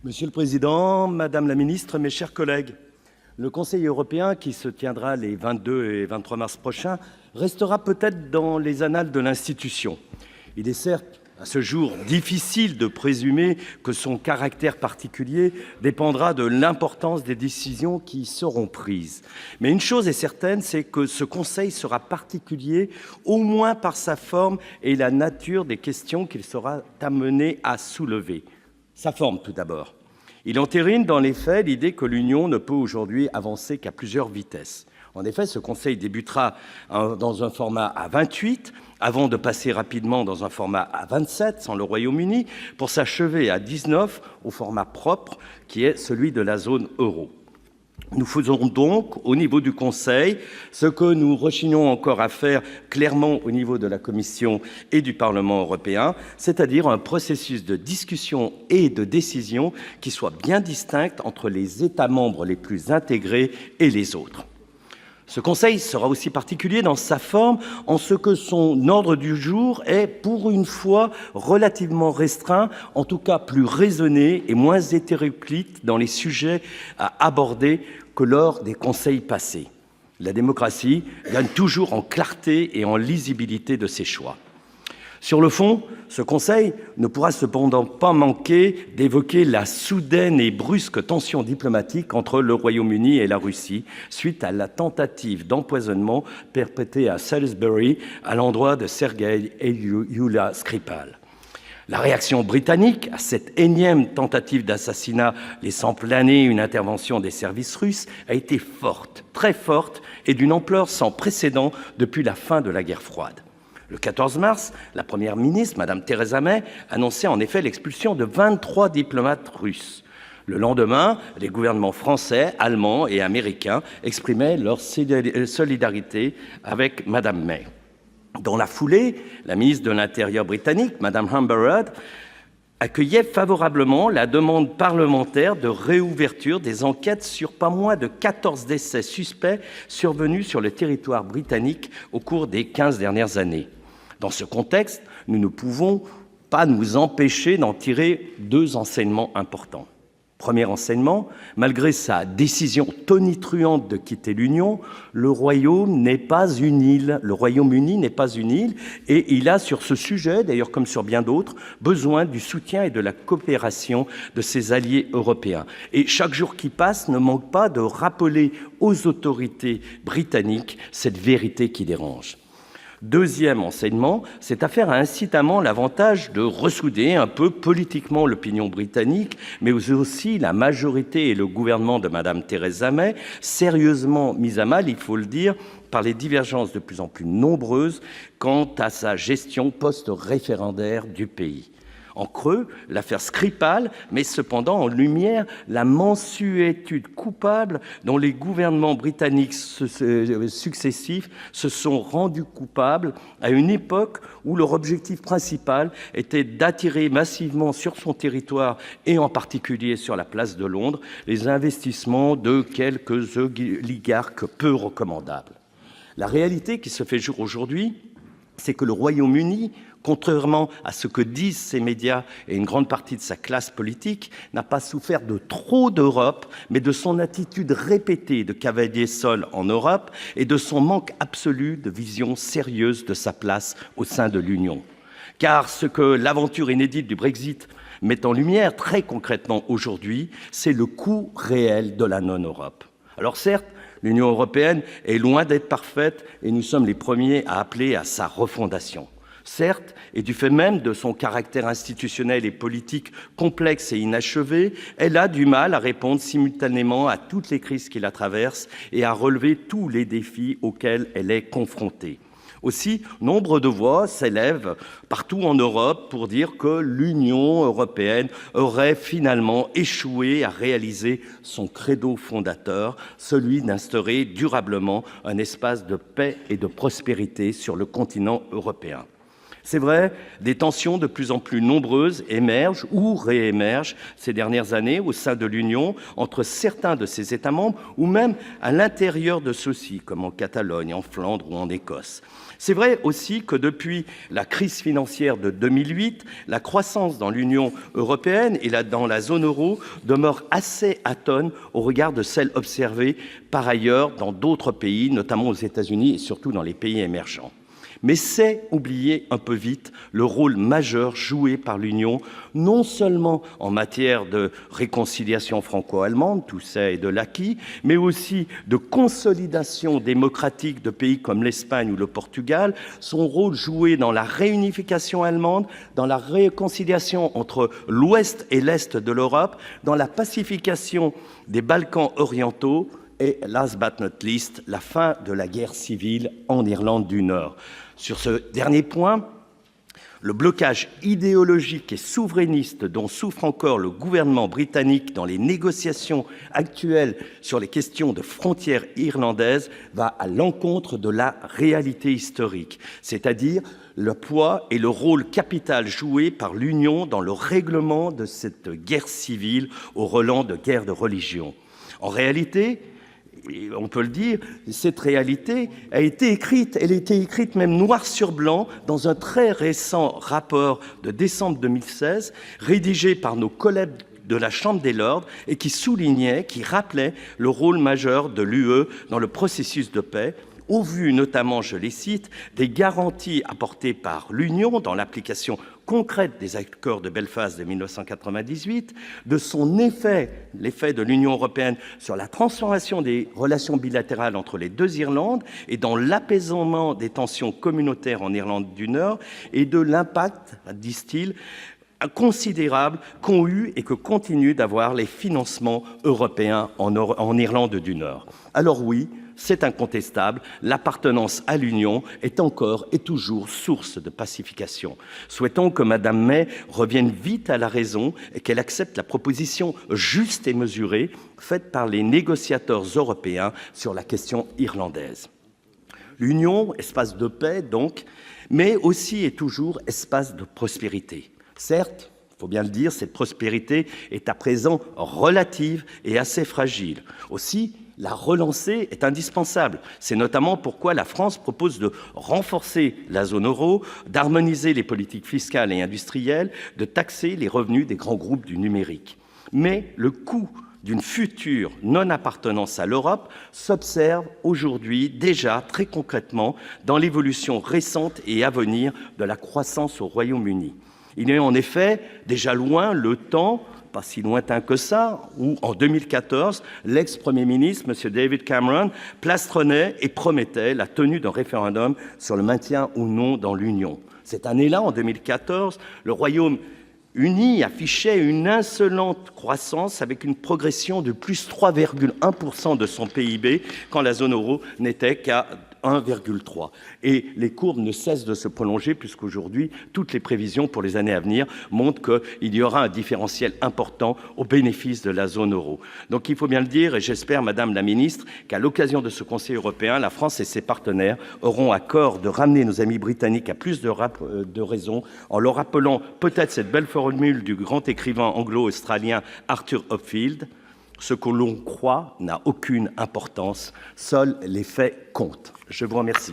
Monsieur le Président, Madame la Ministre, mes chers collègues, le Conseil européen qui se tiendra les 22 et 23 mars prochains restera peut-être dans les annales de l'institution. Il est certes à ce jour difficile de présumer que son caractère particulier dépendra de l'importance des décisions qui seront prises. Mais une chose est certaine, c'est que ce Conseil sera particulier au moins par sa forme et la nature des questions qu'il sera amené à soulever. Sa forme tout d'abord. Il entérine dans les faits l'idée que l'Union ne peut aujourd'hui avancer qu'à plusieurs vitesses. En effet, ce Conseil débutera dans un format à 28, avant de passer rapidement dans un format à 27, sans le Royaume-Uni, pour s'achever à 19 au format propre, qui est celui de la zone euro. Nous faisons donc, au niveau du Conseil, ce que nous rechignons encore à faire clairement au niveau de la Commission et du Parlement européen, c'est-à-dire un processus de discussion et de décision qui soit bien distinct entre les États membres les plus intégrés et les autres. Ce Conseil sera aussi particulier dans sa forme en ce que son ordre du jour est, pour une fois, relativement restreint, en tout cas plus raisonné et moins hétéroclite dans les sujets à aborder que lors des conseils passés. La démocratie gagne toujours en clarté et en lisibilité de ses choix. Sur le fond, ce Conseil ne pourra cependant pas manquer d'évoquer la soudaine et brusque tension diplomatique entre le Royaume-Uni et la Russie suite à la tentative d'empoisonnement perpétrée à Salisbury à l'endroit de Sergei et Yulia Skripal. La réaction britannique à cette énième tentative d'assassinat laissant planer une intervention des services russes a été forte, très forte et d'une ampleur sans précédent depuis la fin de la guerre froide. Le 14 mars, la Première ministre, Mme Theresa May, annonçait en effet l'expulsion de 23 diplomates russes. Le lendemain, les gouvernements français, allemands et américains exprimaient leur solidarité avec Mme May. Dans la foulée, la ministre de l'Intérieur britannique, Mme Amber Rudd, accueillait favorablement la demande parlementaire de réouverture des enquêtes sur pas moins de 14 décès suspects survenus sur le territoire britannique au cours des 15 dernières années. Dans ce contexte, nous ne pouvons pas nous empêcher d'en tirer deux enseignements importants. Premier enseignement, malgré sa décision tonitruante de quitter l'Union, le Royaume-Uni n'est pas une île et il a sur ce sujet, d'ailleurs comme sur bien d'autres, besoin du soutien et de la coopération de ses alliés européens. Et chaque jour qui passe ne manque pas de rappeler aux autorités britanniques cette vérité qui dérange. Deuxième enseignement, cette affaire a incitamment l'avantage de ressouder un peu politiquement l'opinion britannique, mais aussi la majorité et le gouvernement de Mme Theresa May, sérieusement mis à mal, il faut le dire, par les divergences de plus en plus nombreuses quant à sa gestion post-référendaire du pays. En creux, l'affaire Skripal met cependant en lumière la mansuétude coupable dont les gouvernements britanniques successifs se sont rendus coupables à une époque où leur objectif principal était d'attirer massivement sur son territoire, et en particulier sur la place de Londres, les investissements de quelques oligarques peu recommandables. La réalité qui se fait jour aujourd'hui, c'est que le Royaume-Uni, contrairement à ce que disent ses médias et une grande partie de sa classe politique, n'a pas souffert de trop d'Europe, mais de son attitude répétée de cavalier seul en Europe et de son manque absolu de vision sérieuse de sa place au sein de l'Union. Car ce que l'aventure inédite du Brexit met en lumière très concrètement aujourd'hui, c'est le coût réel de la non-Europe. Alors certes, l'Union européenne est loin d'être parfaite et nous sommes les premiers à appeler à sa refondation. Certes, et du fait même de son caractère institutionnel et politique complexe et inachevé, elle a du mal à répondre simultanément à toutes les crises qui la traversent et à relever tous les défis auxquels elle est confrontée. Aussi, nombre de voix s'élèvent partout en Europe pour dire que l'Union européenne aurait finalement échoué à réaliser son credo fondateur, celui d'instaurer durablement un espace de paix et de prospérité sur le continent européen. C'est vrai, des tensions de plus en plus nombreuses émergent ou réémergent ces dernières années au sein de l'Union entre certains de ses États membres ou même à l'intérieur de ceux-ci, comme en Catalogne, en Flandre ou en Écosse. C'est vrai aussi que depuis la crise financière de 2008, la croissance dans l'Union européenne et dans la zone euro demeure assez atone au regard de celle observée par ailleurs dans d'autres pays, notamment aux États-Unis et surtout dans les pays émergents. Mais c'est oublier un peu vite le rôle majeur joué par l'Union, non seulement en matière de réconciliation franco-allemande, tout ça est de l'acquis, mais aussi de consolidation démocratique de pays comme l'Espagne ou le Portugal, son rôle joué dans la réunification allemande, dans la réconciliation entre l'Ouest et l'Est de l'Europe, dans la pacification des Balkans orientaux, et, last but not least, la fin de la guerre civile en Irlande du Nord. Sur ce dernier point, le blocage idéologique et souverainiste dont souffre encore le gouvernement britannique dans les négociations actuelles sur les questions de frontières irlandaises va à l'encontre de la réalité historique, c'est-à-dire le poids et le rôle capital joué par l'Union dans le règlement de cette guerre civile au relent de guerre de religion. En réalité, on peut le dire, cette réalité a été écrite, elle a été écrite même noir sur blanc dans un très récent rapport de décembre 2016, rédigé par nos collègues de la Chambre des Lords et qui soulignait, qui rappelait le rôle majeur de l'UE dans le processus de paix, au vu notamment, je les cite, des garanties apportées par l'Union dans l'application concrète des accords de Belfast de 1998, de son effet, l'effet de l'Union européenne sur la transformation des relations bilatérales entre les deux Irlandes et dans l'apaisement des tensions communautaires en Irlande du Nord et de l'impact, disent-ils, considérable qu'ont eu et que continuent d'avoir les financements européens en Irlande du Nord. Alors oui, c'est incontestable, l'appartenance à l'Union est encore et toujours source de pacification. Souhaitons que Mme May revienne vite à la raison et qu'elle accepte la proposition juste et mesurée faite par les négociateurs européens sur la question irlandaise. L'Union, espace de paix donc, mais aussi et toujours espace de prospérité. Certes, il faut bien le dire, cette prospérité est à présent relative et assez fragile. Aussi, la relancer est indispensable. C'est notamment pourquoi la France propose de renforcer la zone euro, d'harmoniser les politiques fiscales et industrielles, de taxer les revenus des grands groupes du numérique. Mais le coût d'une future non-appartenance à l'Europe s'observe aujourd'hui déjà très concrètement dans l'évolution récente et à venir de la croissance au Royaume-Uni. Il est en effet déjà loin le temps, pas si lointain que ça, où en 2014, l'ex-premier ministre, M. David Cameron, plastronnait et promettait la tenue d'un référendum sur le maintien ou non dans l'Union. Cette année-là, en 2014, le Royaume-Uni affichait une insolente croissance avec une progression de plus 3,1% de son PIB quand la zone euro n'était qu'à 1,3. Et les courbes ne cessent de se prolonger puisqu'aujourd'hui, toutes les prévisions pour les années à venir montrent qu'il y aura un différentiel important au bénéfice de la zone euro. Donc il faut bien le dire, et j'espère, Madame la Ministre, qu'à l'occasion de ce Conseil européen, la France et ses partenaires auront à cœur de ramener nos amis britanniques à plus de raison en leur rappelant peut-être cette belle formule du grand écrivain anglo-australien Arthur Hopfield: ce que l'on croit n'a aucune importance, seuls les faits comptent. Je vous remercie.